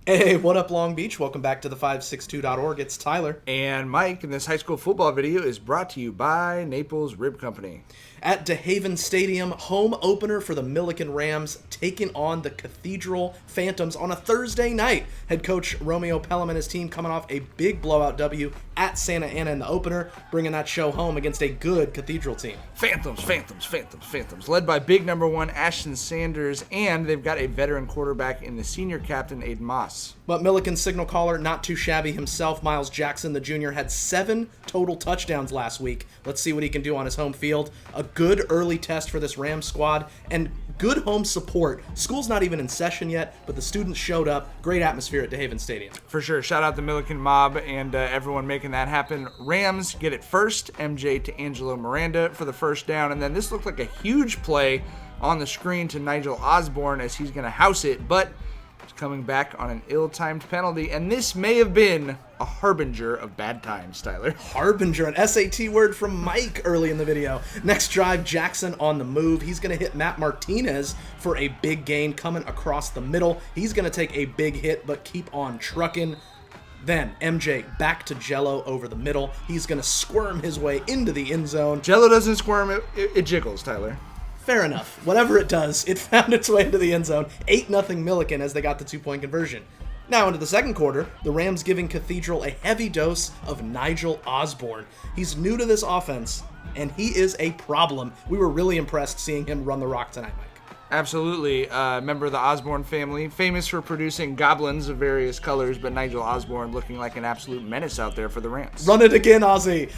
Hey, what up, Long Beach? Welcome back to the 562.org. It's Tyler. And Mike, and this high school football video is brought to you by Naples Rib Company. At DeHaven Stadium, home opener for the Millikan Rams, taking on the Cathedral Phantoms on a Thursday night. Head coach Romeo Pelham and his team coming off a big blowout W at Santa Ana in the opener, bringing that show home against a good Cathedral team. Phantoms. Led by big number one Ashton Sanders, and they've got a veteran quarterback in the senior captain Aiden Moss. But Millikan's signal caller, not too shabby himself, Miles Jackson, the junior, had 7 total touchdowns last week. Let's see what he can do on his home field. A good early test for this Rams squad, and good home support. School's not even in session yet, but the students showed up. Great atmosphere at DeHaven Stadium. For sure. Shout out the Millikan mob and everyone making that happen. Rams get it first. MJ to Angelo Miranda for the first down, and then this looked like a huge play on the screen to Nigel Osborne as he's going to house it, but coming back on an ill-timed penalty, and this may have been a harbinger of bad times, Tyler. Harbinger, an SAT word from Mike early in the video. Next drive, Jackson on the move. He's going to hit Matt Martinez for a big gain coming across the middle. He's going to take a big hit, but keep on trucking. Then MJ back to Jello over the middle. He's going to squirm his way into the end zone. Jello doesn't squirm, it jiggles, Tyler. Fair enough. Whatever it does, it found its way into the end zone. 8-0 Millikan as they got the 2-point conversion. Now into the second quarter, the Rams giving Cathedral a heavy dose of Nigel Osborne. He's new to this offense, and he is a problem. We were really impressed seeing him run the rock tonight, Mike. Absolutely. Member of the Osborne family, famous for producing goblins of various colors, but Nigel Osborne looking like an absolute menace out there for the Rams. Run it again, Ozzy.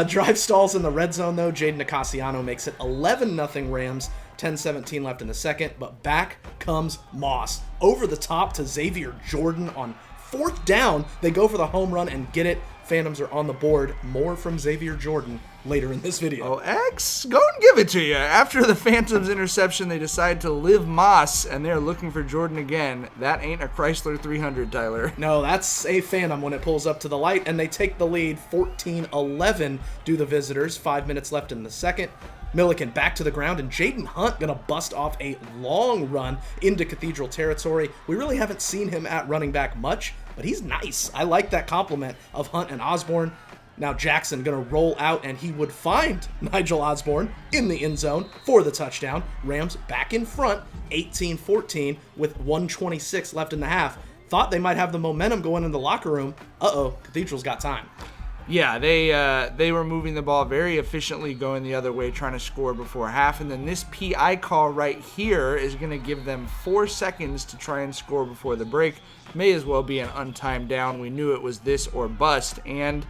Drive stalls in the red zone, though. Jaden Nicasiano makes it 11-0 Rams. 10-17 left in the second, but back comes Moss. Over the top to Xavier Jordan on fourth down. They go for the home run and get it. Phantoms are on the board. More from Xavier Jordan later in this video. Oh, X, go and give it to you. After the Phantoms interception, they decide to live Moss, and they're looking for Jordan again. That ain't a Chrysler 300, Tyler. No, that's a Phantom when it pulls up to the light, and they take the lead 14-11 do the visitors. 5 minutes left in the second. Millikan back to the ground, and Jaden Hunt gonna bust off a long run into Cathedral territory. We really haven't seen him at running back much, but he's nice. I like that compliment of Hunt and Osborne. Now Jackson gonna roll out, and he would find Nigel Osborne in the end zone for the touchdown. Rams back in front, 18-14 with 1:26 left in the half. Thought they might have the momentum going in the locker room. Cathedral's got time. Yeah, they were moving the ball very efficiently, going the other way, trying to score before half. And then this PI call right here is going to give them 4 seconds to try and score before the break. May as well be an untimed down. We knew it was this or bust. And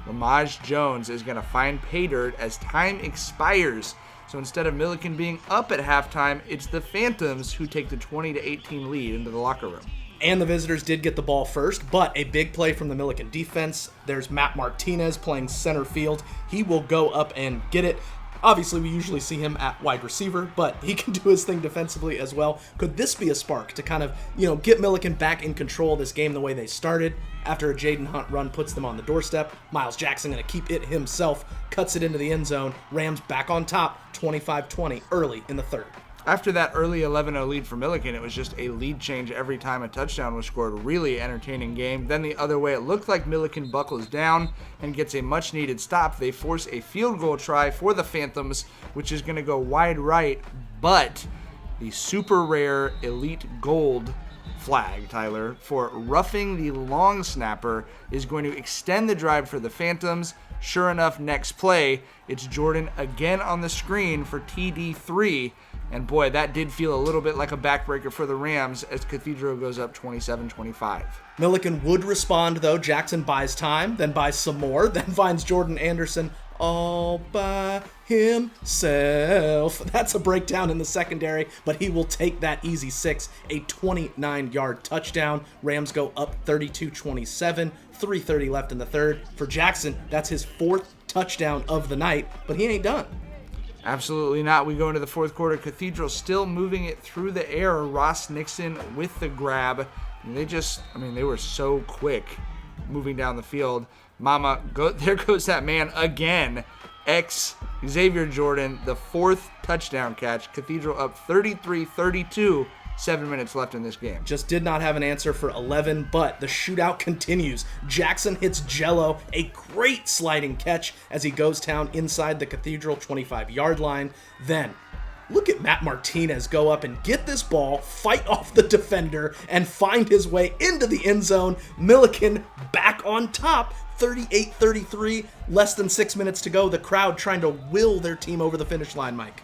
Lamaj Jones is going to find pay dirt as time expires. So instead of Millikan being up at halftime, it's the Phantoms who take the 20-18 lead into the locker room. And the visitors did get the ball first, but a big play from the Millikan defense. There's Matt Martinez playing center field. He will go up and get it. Obviously, we usually see him at wide receiver, but he can do his thing defensively as well. Could this be a spark to kind of, get Millikan back in control of this game the way they started? After a Jaden Hunt run puts them on the doorstep, Miles Jackson going to keep it himself, cuts it into the end zone. Rams back on top, 25-20 early in the third. After that early 11-0 lead for Millikan, it was just a lead change every time a touchdown was scored. Really entertaining game. Then the other way, it looked like Millikan buckles down and gets a much-needed stop. They force a field goal try for the Phantoms, which is going to go wide right, but the super rare elite gold flag, Tyler, for roughing the long snapper is going to extend the drive for the Phantoms. Sure enough, next play, it's Jordan again on the screen for TD3. And boy, that did feel a little bit like a backbreaker for the Rams as Cathedral goes up 27-25. Millikan would respond, though. Jackson buys time, then buys some more, then finds Jordan Anderson all by himself. That's a breakdown in the secondary, but he will take that easy 6, a 29-yard touchdown. Rams go up 32-27, 3:30 left in the third. For Jackson, that's his 4th touchdown of the night, but he ain't done. Absolutely not. We go into the fourth quarter. Cathedral still moving it through the air. Ross Nixon with the grab. And they were so quick moving down the field. There goes that man again. Xavier Jordan, the 4th touchdown catch. Cathedral up 33-32 7 minutes left in this game. Just did not have an answer for 11, but the shootout continues. Jackson hits Jello, a great sliding catch as he goes down inside the Cathedral 25-yard line. Then, look at Matt Martinez go up and get this ball, fight off the defender, and find his way into the end zone. Millikan back on top, 38-33, less than 6 minutes to go. The crowd trying to will their team over the finish line, Mike.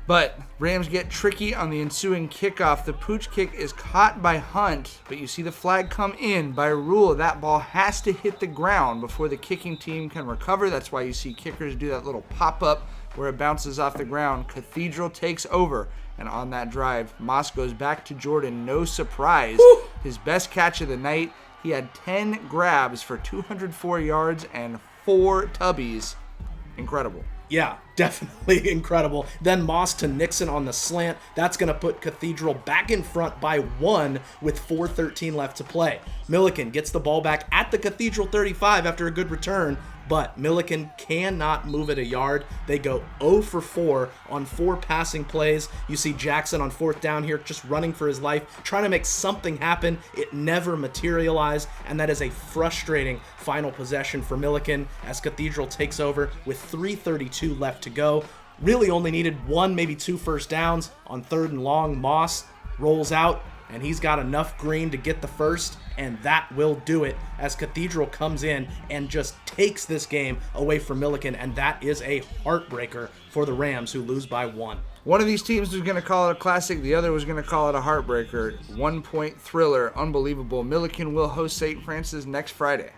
But Rams get tricky on the ensuing kickoff. The pooch kick is caught by Hunt, but you see the flag come in. By rule, that ball has to hit the ground before the kicking team can recover. That's why you see kickers do that little pop-up where it bounces off the ground. Cathedral takes over, and on that drive, Moss goes back to Jordan. No surprise. Woo! His best catch of the night. He had 10 grabs for 204 yards and 4 tubbies. Incredible. Yeah, definitely incredible. Then Moss to Nixon on the slant. That's going to put Cathedral back in front by 1 with 4:13 left to play. Millikan gets the ball back at the Cathedral 35 after a good return, but Millikan cannot move it a yard. They go 0 for 4 on 4 passing plays. You see Jackson on 4th down here just running for his life, trying to make something happen. It never materialized, and that is a frustrating final possession for Millikan as Cathedral takes over with 3:32 left to go. Really only needed 1, maybe 2 first downs on 3rd and long. Moss rolls out, and he's got enough green to get the first, and that will do it as Cathedral comes in and just takes this game away from Millikan, and that is a heartbreaker for the Rams, who lose by 1. One of these teams was going to call it a classic. The other was going to call it a heartbreaker. 1-point thriller. Unbelievable. Millikan will host St. Francis next Friday.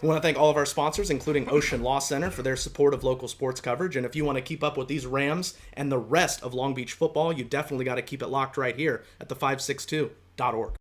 We want to thank all of our sponsors, including Ocean Law Center, for their support of local sports coverage. And if you want to keep up with these Rams and the rest of Long Beach football, you definitely got to keep it locked right here at the562.org.